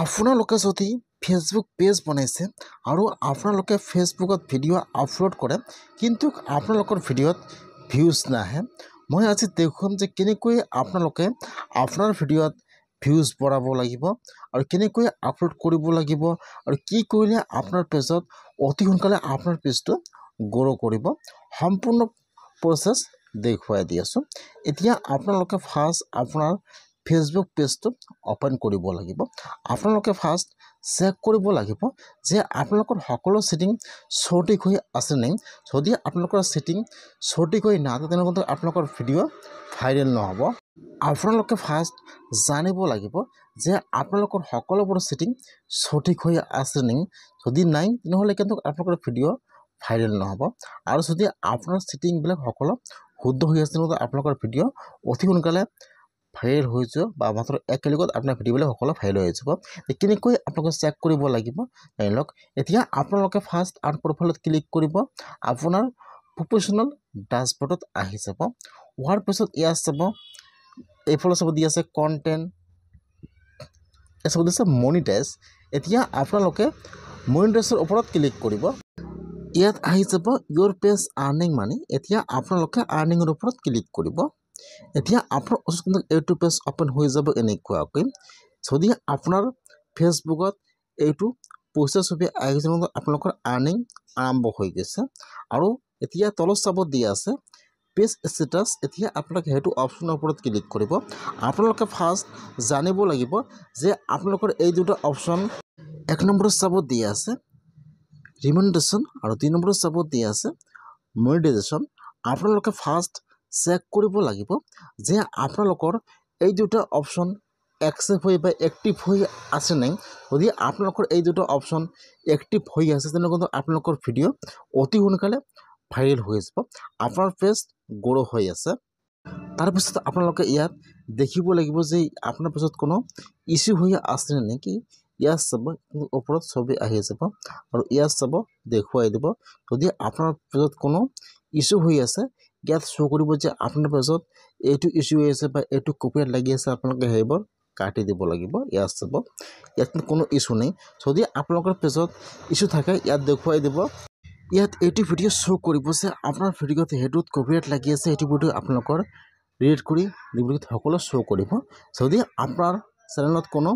আপোনালোকে যদি Facebook page বনাইছে আৰু আপোনালোকে ফেচবুকত ভিডিঅ' আপলোড কৰে কিন্তু আপোনালোকৰ ভিডিঅ'ত ভিউজ নাহে। মই আজি দেখুৱাম যে কেনেকৈ আপোনালোকে আপোনাৰ ভিডিঅ'ত ভিউজ বঢ়াব লাগিব আৰু কেনেকৈ আপলোড কৰিব লাগিব আৰু কি কৰিলে আপোনাৰ পেজত অতি সোনকালে আপোনাৰ পেজটো গ্ৰ' কৰিব। সম্পূৰ্ণ প্ৰচেছ দেখুৱাই দি আছোঁ। এতিয়া আপোনালোকে ফাৰ্ষ্ট আপোনাৰ ফেচবুক পেজটো অপেন কৰিব লাগিব। আপোনালোকে ফাৰ্ষ্ট চেক কৰিব লাগিব যে আপোনালোকৰ সকলো ছেটিং সঠিক হৈ আছে নে। যদি আপোনালোকৰ ছেটিং সঠিক হৈ নাথাকে তেনেহ'লে আপোনালোকৰ ভিডিঅ' ভাইৰেল নহ'ব। আপোনালোকে ফাৰ্ষ্ট জানিব লাগিব যে আপোনালোকৰ সকলোবোৰ ছেটিং সঠিক হৈ আছে নে। যদি নাই তেনেহ'লে কিন্তু আপোনালোকৰ ভিডিঅ' ভাইৰেল নহ'ব। আৰু যদি আপোনাৰ ছেটিংবিলাক সকলো শুদ্ধ হৈ আছে তেনেহ'লে আপোনালোকৰ ভিডিঅ' অতি সোনকালে ভাইৰেল হৈ যাব বা মাত্ৰ একেলগত আপোনাৰ ভিডিঅ'বিলাক সকলো ভাইৰেল হৈ যাব। কেনেকৈ আপোনালোকে চেক কৰিব লাগিব জানি লওক। এতিয়া আপোনালোকে ফাৰ্ষ্ট আৰ্ট প্ৰফাইলত ক্লিক কৰিব। আপোনাৰ প্ৰফেশ্যনেল ডাছবৰ্ডত আহি যাব। হোৱাৰ পিছত ইয়াত চাব এইফালে চাব দি আছে কণ্টেণ্ট, ইয়াত চাব দিছে মনিটাইজ। এতিয়া আপোনালোকে মনিটাইজৰ ওপৰত ক্লিক কৰিব। ইয়াত আহি যাব ইয়'ৰ পেজ আৰ্নিং মানি। এতিয়া আপোনালোকে আৰ্নিঙৰ ওপৰত ক্লিক কৰিব। এতিয়া আপোনাৰ ওচৰত এইটো পেজ অপেন হৈ যাব এনেকুৱাকৈ। যদি আপোনাৰ ফেচবুকত এইটো পইচা ছবি আহিছে আপোনালোকৰ আৰ্নিং আৰম্ভ হৈ গৈছে। আৰু এতিয়া তলত চাব দিয়া আছে পেজ ষ্টেটাছ। এতিয়া আপোনালোকে সেইটো অপশ্যনৰ ওপৰত ক্লিক কৰিব। আপোনালোকে ফাৰ্ষ্ট জানিব লাগিব যে আপোনালোকৰ এই দুটা অপশ্যন, এক নম্বৰত চাব দিয়া আছে ৰিমনেশ্যন আৰু ২ নম্বৰত চাব দিয়া আছে মনিটাইজেশ্যন। আপোনালোকে ফাৰ্ষ্ট চেক কৰিব লাগিব যে আপোনালোকৰ এই দুটা অপশ্যন একচেপ্ট হৈ বা এক্টিভ হৈ আছে নাই। যদি আপোনালোকৰ এই দুটা অপশ্যন এক্টিভ হৈ আছে তেনেহ'লে আপোনালোকৰ ভিডিঅ' অতি সোনকালে ভাইৰেল হৈ যাব, আপোনাৰ পেজ গ্ৰ' হৈ আছে। তাৰপিছত আপোনালোকে ইয়াত দেখিব লাগিব যে আপোনাৰ পেজত কোনো ইছ্যু হৈ আছে নেকি। ইয়াত চাব ওপৰত ছবি আহি যাব আৰু ইয়াত চাব দেখুৱাই দিব। যদি আপোনাৰ পেজত কোনো ইছ্যু হৈ আছে ইয়াত শ্ব' কৰিব যে আপোনাৰ পেজত এইটো ইছ্যু হৈ আছে বা এইটো কপিৰাইট লাগি আছে, আপোনালোকে সেইবোৰ কাটি দিব লাগিব। ইয়াত চাব ইয়াত কোনো ইছ্যু নাই। যদি আপোনালোকৰ পেজত ইছ্যু থাকে ইয়াত দেখুৱাই দিব। ইয়াত এইটো ভিডিঅ' শ্ব' কৰিব যে আপোনাৰ ভিডিঅ'ত সেইটোত কপিৰাইট লাগি আছে, এইটো ভিডিঅ' আপোনালোকৰ ডিলিট কৰি ডিলিট সকলো শ্ব' কৰিব। যদি আপোনাৰ চেনেলত কোনো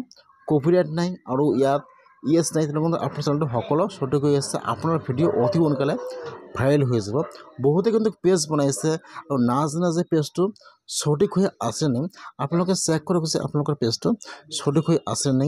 কপিৰাইট নাই আৰু ইয়াত ইয়েছ নাই তেনেহ'লে আপোনাৰ চেনেলটো সকলো সঠিক হৈ আছে, আপোনাৰ ভিডিঅ' অতি সোনকালে ভাইৰেল হৈ যাব। বহুতে কিন্তু পেজ বনাইছে আৰু নাজানে যে পেজটো সঠিক হৈ আছে নে। আপোনালোকে চেক কৰিব যে আপোনালোকৰ পেজটো সঠিক হৈ আছে নে।